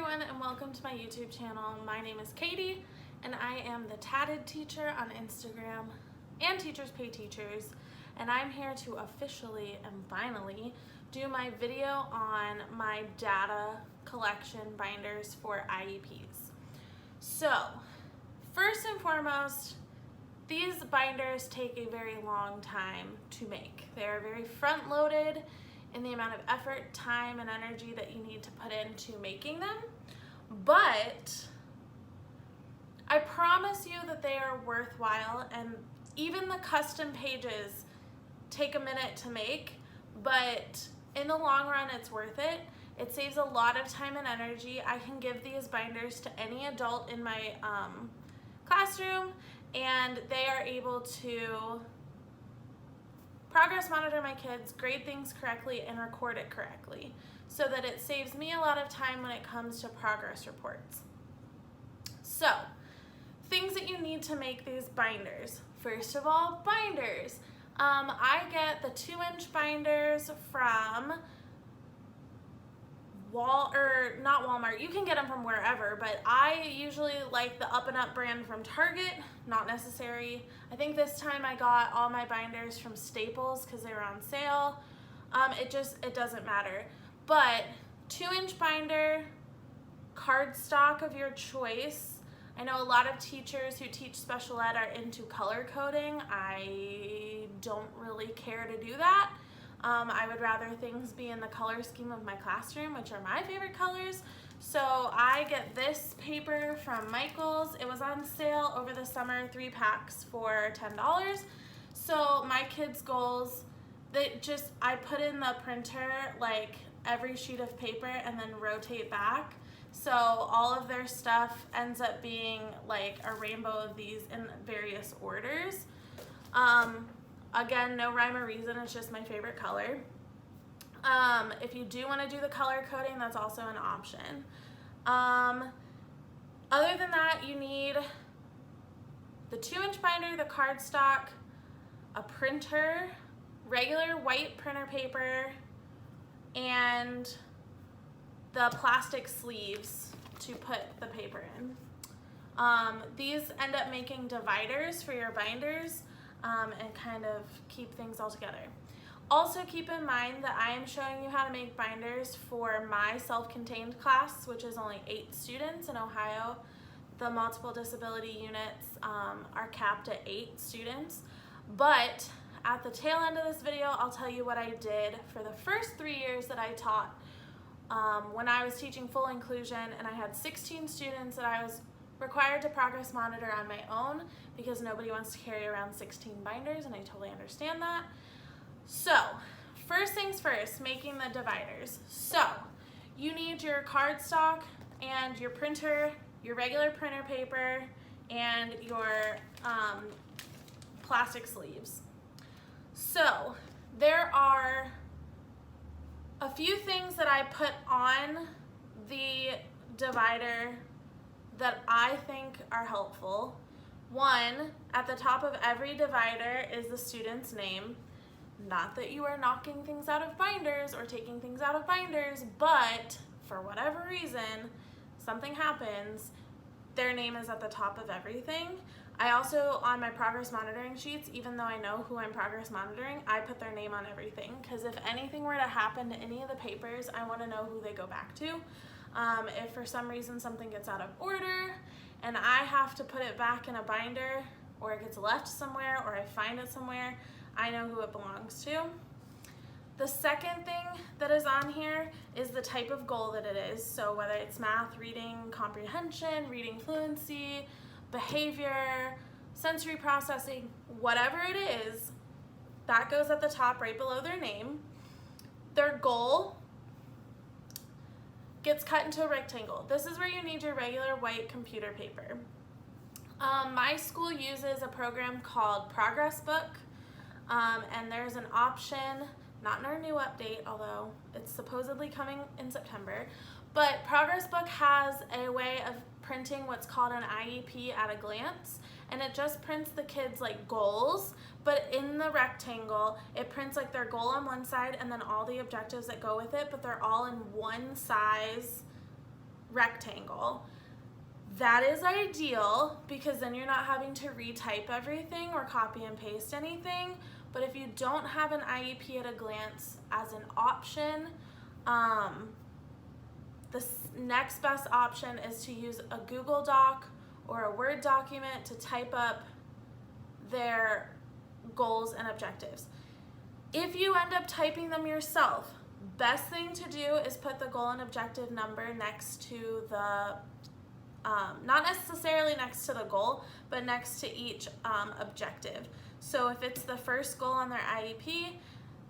everyone and welcome to my YouTube channel. My name is Katie and I am the Tatted Teacher on Instagram and Teachers Pay Teachers, and I'm here to officially and finally do my video on my data collection binders for IEPs. So first and foremost, these binders take a very long time to make. They are very front loaded in the amount of effort, time, and energy that you need to put into making them. But I promise you that they are worthwhile, and even the custom pages take a minute to make, but in the long run it's worth it. It saves a lot of time and energy. I can give these binders to any adult in my classroom, and they are able to progress monitor my kids, grade things correctly, and record it correctly, so that it saves me a lot of time when it comes to progress reports. So, things that you need to make these binders. First of all, binders. I get the 2-inch binders from not Walmart, you can get them from wherever, but I usually like the Up and Up brand from Target, not necessary. I think this time I got all my binders from Staples because they were on sale. It doesn't matter. But 2-inch binder, cardstock of your choice. I know a lot of teachers who teach special ed are into color coding. I don't really care to do that. I would rather things be in the color scheme of my classroom, which are my favorite colors. So I get this paper from Michaels. It was on sale over the summer, 3 packs for $10. So my kids' goals, I put in the printer like every sheet of paper and then rotate back. So all of their stuff ends up being like a rainbow of these in various orders. Again, no rhyme or reason, it's just my favorite color. If you do want to do the color coding, that's also an option. Other than that, you need the 2-inch binder, the cardstock, a printer, regular white printer paper, and the plastic sleeves to put the paper in. These end up making dividers for your binders, and kind of keep things all together. Also keep in mind that I am showing you how to make binders for my self-contained class, which is only 8 students in Ohio. The multiple disability units are capped at 8 students. But at the tail end of this video, I'll tell you what I did for the first 3 years that I taught when I was teaching full inclusion, and I had 16 students that I was required to progress monitor on my own because nobody wants to carry around 16 binders, and I totally understand that. So, first things first, making the dividers. So, you need your cardstock and your printer, your regular printer paper, and your plastic sleeves. So, there are a few things that I put on the divider that I think are helpful. One, at the top of every divider is the student's name. Not that you are knocking things out of binders or taking things out of binders, but for whatever reason, something happens, their name is at the top of everything. I also, on my progress monitoring sheets, even though I know who I'm progress monitoring, I put their name on everything, because if anything were to happen to any of the papers, I want to know who they go back to. If for some reason something gets out of order and I have to put it back in a binder, or it gets left somewhere, or I find it somewhere, I know who it belongs to. The second thing that is on here is the type of goal that it is. So whether it's math, reading comprehension, reading fluency, behavior, sensory processing, whatever it is, that goes at the top right below their name. Their goal gets cut into a rectangle. This is where you need your regular white computer paper. My school uses a program called Progress Book, and there's an option, not in our new update, although it's supposedly coming in September, but Progress Book has a way of printing what's called an IEP at a glance, and it just prints the kids like goals, but in the rectangle it prints like their goal on one side and then all the objectives that go with it, but they're all in one size rectangle. That is ideal because then you're not having to retype everything or copy and paste anything. But if you don't have an IEP at a glance as an option, the next best option is to use a Google Doc or a Word document to type up their goals and objectives. If you end up typing them yourself, best thing to do is put the goal and objective number next to the, not necessarily next to the goal, but next to each objective. So if it's the first goal on their IEP,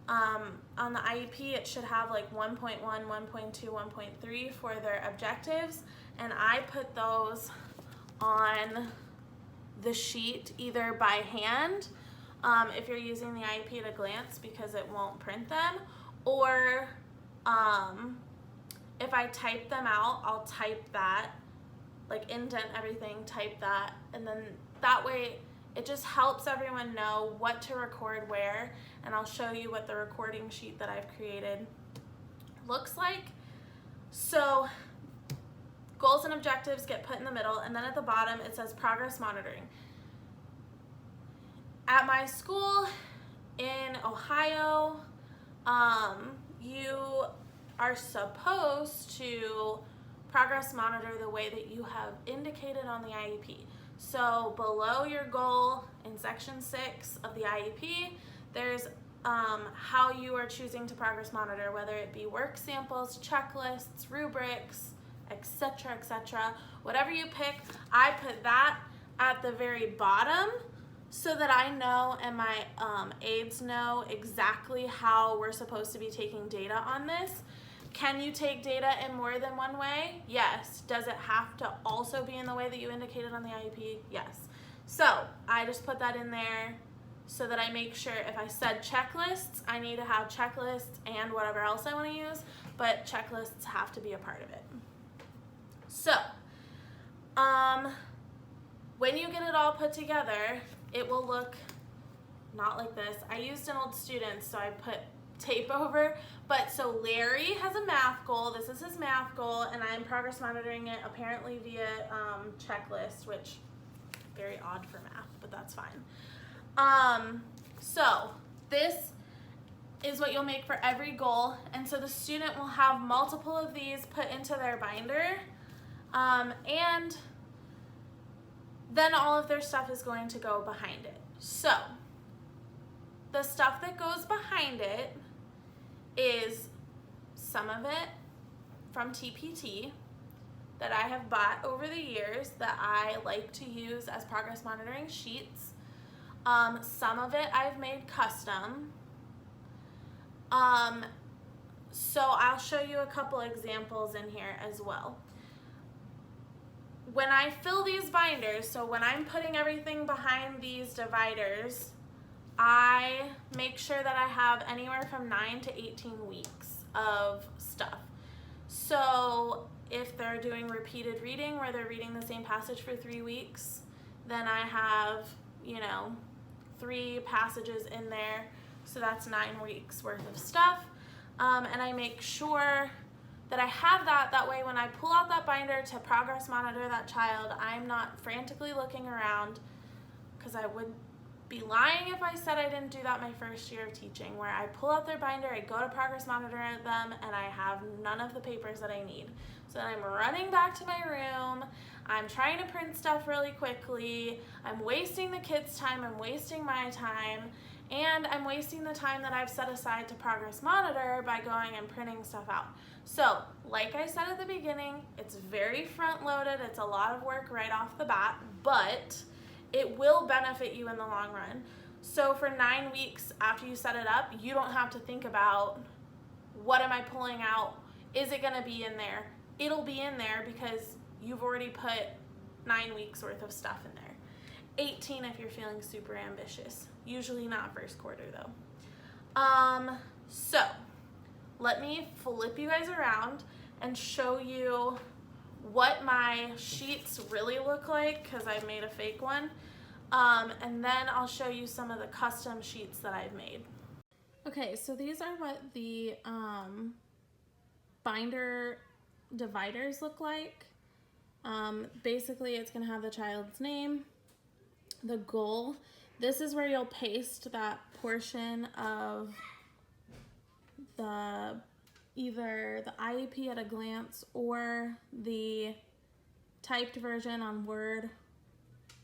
on the IEP it should have like 1.1, 1.2, 1.3 for their objectives, and I put those on the sheet either by hand, if you're using the IEP at a glance because it won't print them, or if I type them out, I'll type that, like indent everything, type that, and then that way it just helps everyone know what to record where, and I'll show you what the recording sheet that I've created looks like. So goals and objectives get put in the middle, and then at the bottom it says progress monitoring. At my school in Ohio, you are supposed to progress monitor the way that you have indicated on the IEP. So below your goal in section 6 of the IEP, there's how you are choosing to progress monitor, whether it be work samples, checklists, rubrics, etc., etc. Whatever you pick, I put that at the very bottom so that I know and my aides know exactly how we're supposed to be taking data on this. Can you take data in more than one way? Yes. Does it have to also be in the way that you indicated on the IEP? Yes. So I just put that in there so that I make sure if I said checklists, I need to have checklists and whatever else I want to use, but checklists have to be a part of it. So when you get it all put together, it will look not like this. I used an old student, so I put tape over, but so Larry has a math goal. This is his math goal, and I'm progress monitoring it apparently via checklist, which very odd for math, but that's fine. So this is what you'll make for every goal, and so the student will have multiple of these put into their binder, and then all of their stuff is going to go behind it. So the stuff that goes behind it is some of it from TPT that I have bought over the years that I like to use as progress monitoring sheets. Some of it I've made custom. So I'll show you a couple examples in here as well. When I fill these binders, so when I'm putting everything behind these dividers, I make sure that I have anywhere from 9 to 18 weeks of stuff. So if they're doing repeated reading where they're reading the same passage for 3 weeks, then I have, 3 passages in there. So that's 9 weeks worth of stuff. And I make sure that I have that way when I pull out that binder to progress monitor that child, I'm not frantically looking around, because I would be lying if I said I didn't do that my first year of teaching, where I pull out their binder, I go to progress monitor them, and I have none of the papers that I need. So then I'm running back to my room, I'm trying to print stuff really quickly, I'm wasting the kids' time, I'm wasting my time, and I'm wasting the time that I've set aside to progress monitor by going and printing stuff out. So, like I said at the beginning, it's very front loaded, it's a lot of work right off the bat, but it will benefit you in the long run. So for 9 weeks after you set it up, you don't have to think about, what am I pulling out? Is it gonna be in there? It'll be in there because you've already put 9 weeks worth of stuff in there. 18 if you're feeling super ambitious. Usually not first quarter though. So let me flip you guys around and show you what my sheets really look like, because I made a fake one, and then I'll show you some of the custom sheets that I've made. Okay, so these are what the binder dividers look like. Basically, it's going to have the child's name, the goal. This is where you'll paste that portion of either the IEP at a glance or the typed version on Word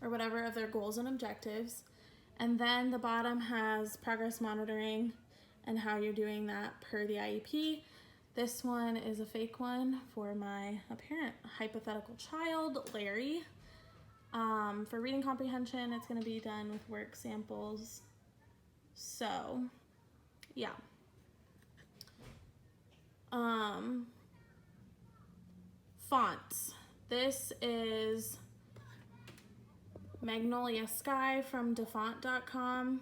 or whatever of their goals and objectives. And then the bottom has progress monitoring and how you're doing that per the IEP. This one is a fake one for my apparent hypothetical child, Larry. For reading comprehension, it's going to be done with work samples. So, yeah. Fonts. This is Magnolia Sky from dafont.com.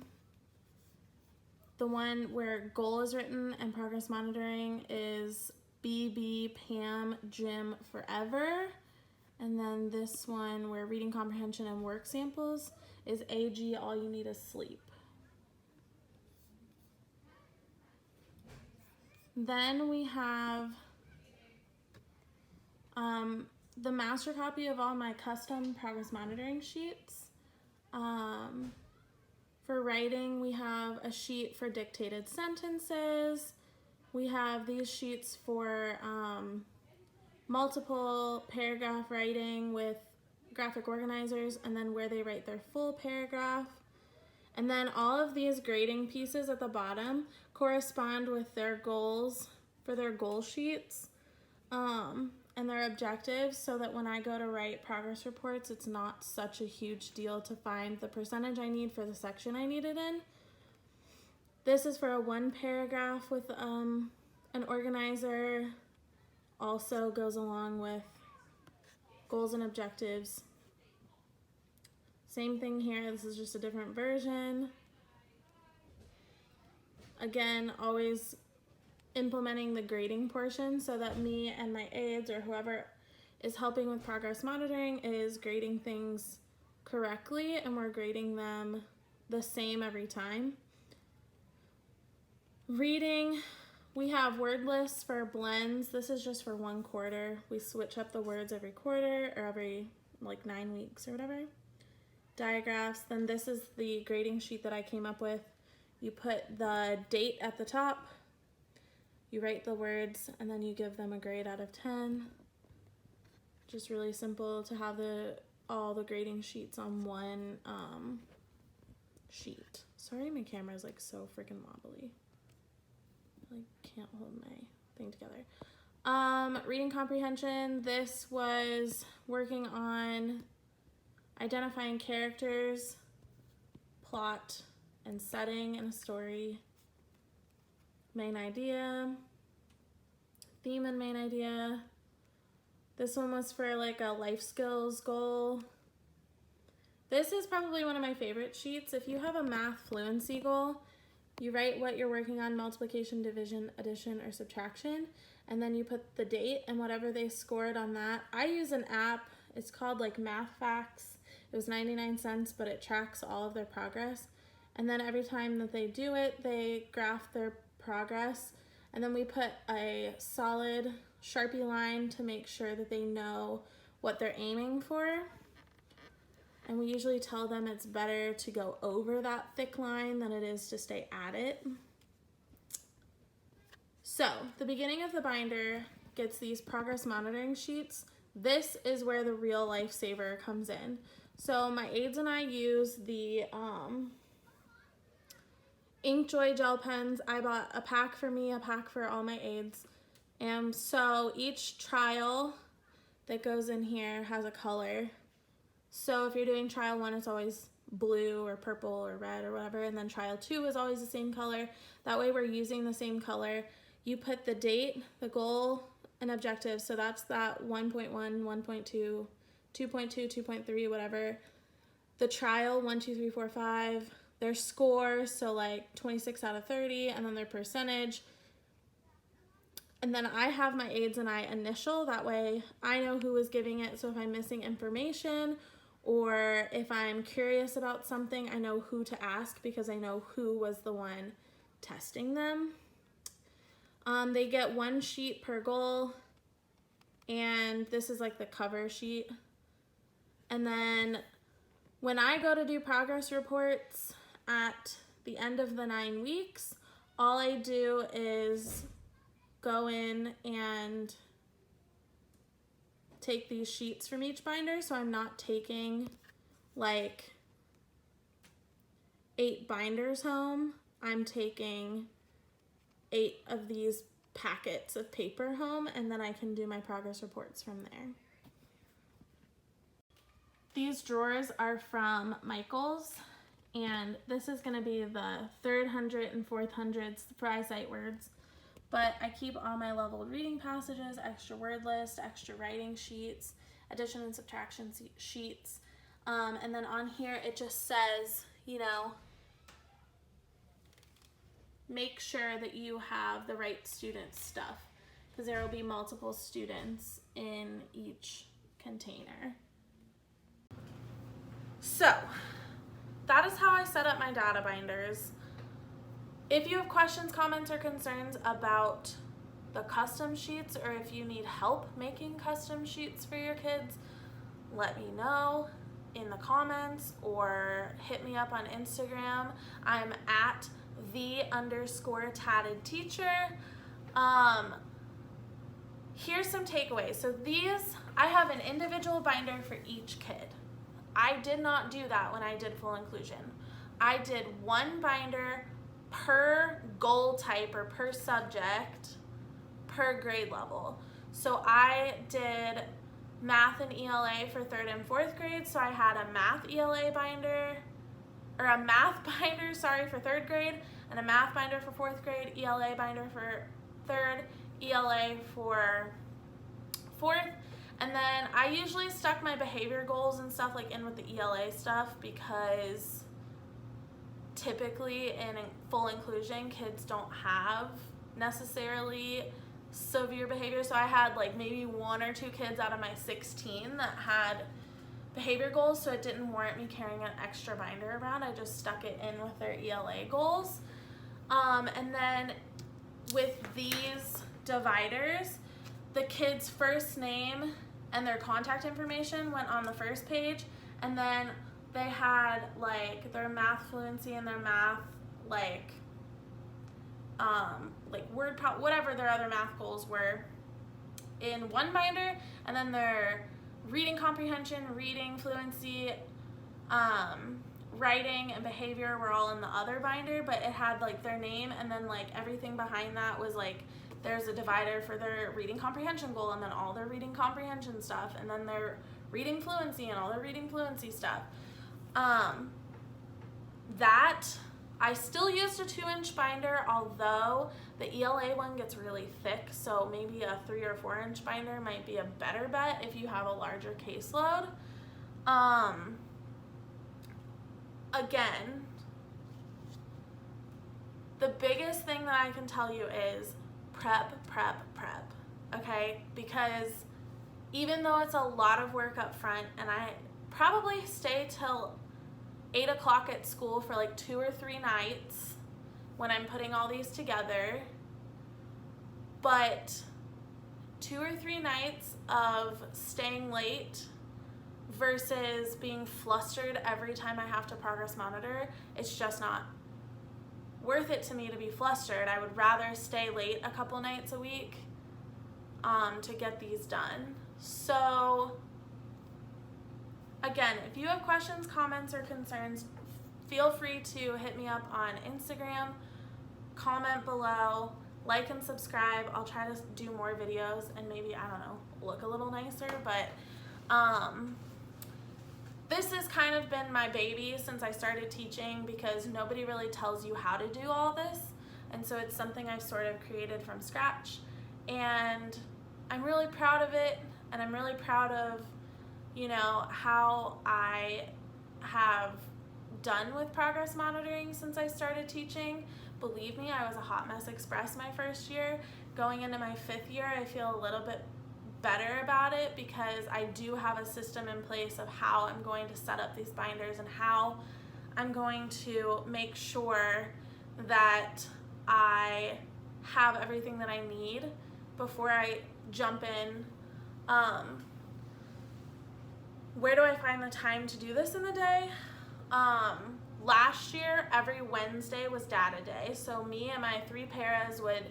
The one where goal is written and progress monitoring is BB Pam Jim Forever. And then this one where reading comprehension and work samples is AG All You Need Is Sleep. Then we have the master copy of all my custom progress monitoring sheets. For writing, we have a sheet for dictated sentences. We have these sheets for multiple paragraph writing with graphic organizers and then where they write their full paragraph. And then all of these grading pieces at the bottom correspond with their goals for their goal sheets and their objectives, so that when I go to write progress reports, it's not such a huge deal to find the percentage I need for the section I need it in. This is for a 1 paragraph with an organizer. Also goes along with goals and objectives. Same thing here, this is just a different version. Again, always implementing the grading portion so that me and my aides or whoever is helping with progress monitoring is grading things correctly and we're grading them the same every time. Reading, we have word lists for blends. This is just for 1 quarter. We switch up the words every quarter or every like 9 weeks or whatever. Diagraphs, then this is the grading sheet that I came up with. You put the date at the top, you write the words, and then you give them a grade out of 10. Just really simple to have all the grading sheets on one sheet. Sorry, my camera is like so freaking wobbly. I like can't hold my thing together. Reading comprehension, this was working on identifying characters, plot, and setting in a story. Main idea, theme and main idea. This one was for like a life skills goal. This is probably one of my favorite sheets. If you have a math fluency goal, you write what you're working on, multiplication, division, addition, or subtraction, and then you put the date and whatever they scored on that. I use an app, it's called like Math Facts. It was 99 cents, but it tracks all of their progress. And then every time that they do it, they graph their progress. And then we put a solid Sharpie line to make sure that they know what they're aiming for. And we usually tell them it's better to go over that thick line than it is to stay at it. So the beginning of the binder gets these progress monitoring sheets. This is where the real lifesaver comes in. So my aides and I use the Inkjoy gel pens. I bought a pack for me, a pack for all my aides. And so each trial that goes in here has a color. So if you're doing trial 1, it's always blue or purple or red or whatever. And then trial 2 is always the same color. That way we're using the same color. You put the date, the goal, and objective. So that's that 1.1, 1.2, 2.2, 2.3, whatever. The trial, 1, 2, 3, 4, 5. Their score, so like 26 out of 30, and then their percentage. And then I have my aides and I initial, that way I know who is giving it. So if I'm missing information or if I'm curious about something, I know who to ask because I know who was the one testing them. They get 1 sheet per goal. and this is like the cover sheet. And then when I go to do progress reports at the end of the 9 weeks, all I do is go in and take these sheets from each binder. So I'm not taking like 8 binders home. I'm taking 8 of these packets of paper home, and then I can do my progress reports from there. These drawers are from Michaels, and this is going to be the 3rd 100 and 4th 100s for eyesight words. But I keep all my leveled reading passages, extra word list, extra writing sheets, addition and subtraction sheets. And then on here it just says, you know, make sure that you have the right student stuff, because there will be multiple students in each container. So that is how I set up my data binders. If you have questions, comments, or concerns about the custom sheets, or if you need help making custom sheets for your kids, let me know in the comments or hit me up on Instagram. I'm at _tatted teacher. Here's some takeaways. So these, I have an individual binder for each kid. I did not do that when I did full inclusion. I did one binder per goal type or per subject per grade level. So I did math and ELA for 3rd and 4th grade, so I had a math ELA binder, or a math binder, sorry, for 3rd grade, and a math binder for 4th grade, ELA binder for 3rd, ELA for 4th, and then I usually stuck my behavior goals and stuff like in with the ELA stuff, because typically in full inclusion, kids don't have necessarily severe behavior. So I had like maybe 1 or 2 kids out of my 16 that had behavior goals, so it didn't warrant me carrying an extra binder around. I just stuck it in with their ELA goals. And then with these dividers, the kid's first name and their contact information went on the first page, and then they had like their math fluency and their math like word whatever their other math goals were in one binder, and then their reading comprehension, reading fluency, writing and behavior were all in the other binder, but it had like their name, and then like everything behind that was like there's a divider for their reading comprehension goal, and then all their reading comprehension stuff, and then their reading fluency and all their reading fluency stuff. That I still used a 2-inch binder, although the ELA one gets really thick, so maybe a 3 or 4-inch binder might be a better bet if you have a larger caseload. Again, the biggest thing that I can tell you is prep, okay? Because even though it's a lot of work up front, and I probably stay till 8 o'clock at school for like 2 or 3 nights when I'm putting all these together, but 2 or 3 nights of staying late versus being flustered every time I have to progress monitor, it's just not worth it to me to be flustered. I would rather stay late a couple nights a week to get these done. So again, if you have questions, comments, or concerns, feel free to hit me up on Instagram, comment below, like and subscribe. I'll try to do more videos and maybe, I don't know, look a little nicer, but this has kind of been my baby since I started teaching, because nobody really tells you how to do all this, and so it's something I've sort of created from scratch, and I'm really proud of it, and I'm really proud of, you know, how I have done with progress monitoring since I started teaching. Believe me, I was a hot mess express my first year. Going into my 5th year, I feel a little bit better about it, because I do have a system in place of how I'm going to set up these binders and how I'm going to make sure that I have everything that I need before I jump in Where do I find the time to do this in the day? Last year, every Wednesday was data day. So me and my 3 paras would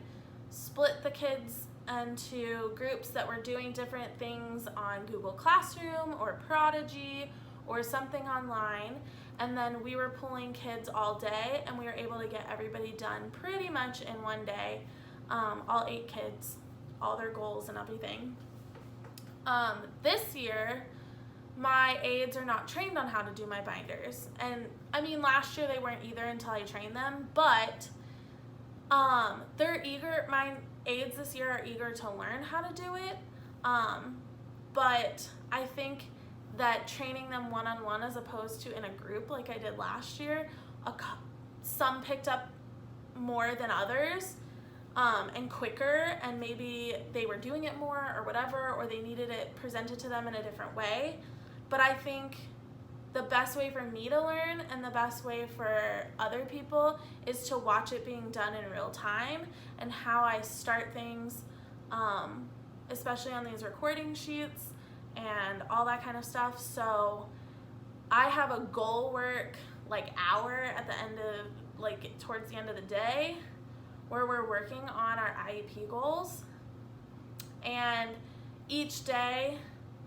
split the kids into groups that were doing different things on Google Classroom or Prodigy or something online. And then we were pulling kids all day, and we were able to get everybody done pretty much in one day. All 8 kids, all their goals and everything. This year, my aides are not trained on how to do my binders. And I mean, last year they weren't either until I trained them, but they're eager. My aides this year are eager to learn how to do it. But I think that training them one-on-one as opposed to in a group like I did last year, some picked up more than others. And quicker, and maybe they were doing it more or whatever, or they needed it presented to them in a different way. But I think the best way for me to learn and the best way for other people is to watch it being done in real time and how I start things, especially on these recording sheets and all that kind of stuff. So I have a goal work hour at the end of, towards the end of the day, where we're working on our IEP goals. And each day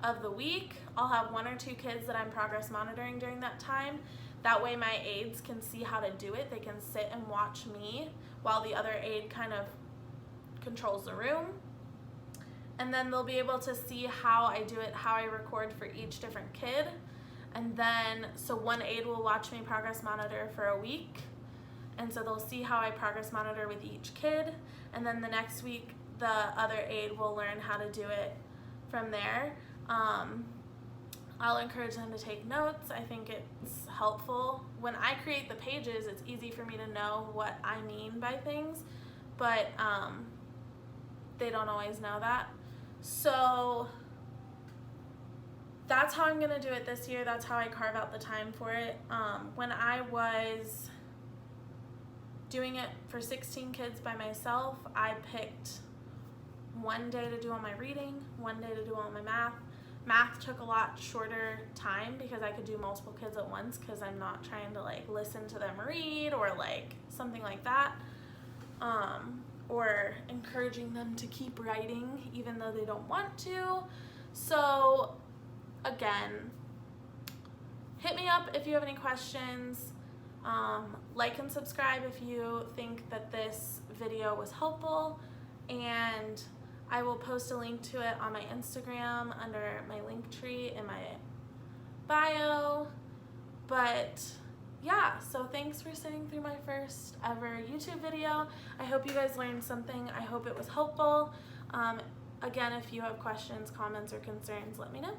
of the week, I'll have 1 or 2 kids that I'm progress monitoring during that time. That way my aides can see how to do it. They can sit and watch me while the other aide kind of controls the room. And then they'll be able to see how I do it, how I record for each different kid. And then, so one aide will watch me progress monitor for a week. And so they'll see how I progress monitor with each kid. And then the next week, the other aide will learn how to do it from there. I'll encourage them to take notes. I think it's helpful. When I create the pages, it's easy for me to know what I mean by things, but they don't always know that. So that's how I'm gonna do it this year. That's how I carve out the time for it. When I was doing it for 16 kids by myself, I picked one day to do all my reading, one day to do all my math. Math took a lot shorter time because I could do multiple kids at once because I'm not trying to listen to them read or something like that. Or encouraging them to keep writing even though they don't want to. So again, hit me up if you have any questions. Like and subscribe if you think that this video was helpful, and I will post a link to it on my Instagram under my link tree in my bio. But yeah, so thanks for sitting through my first ever YouTube video. I hope you guys learned something. I hope it was helpful. Again, if you have questions, comments, or concerns, let me know.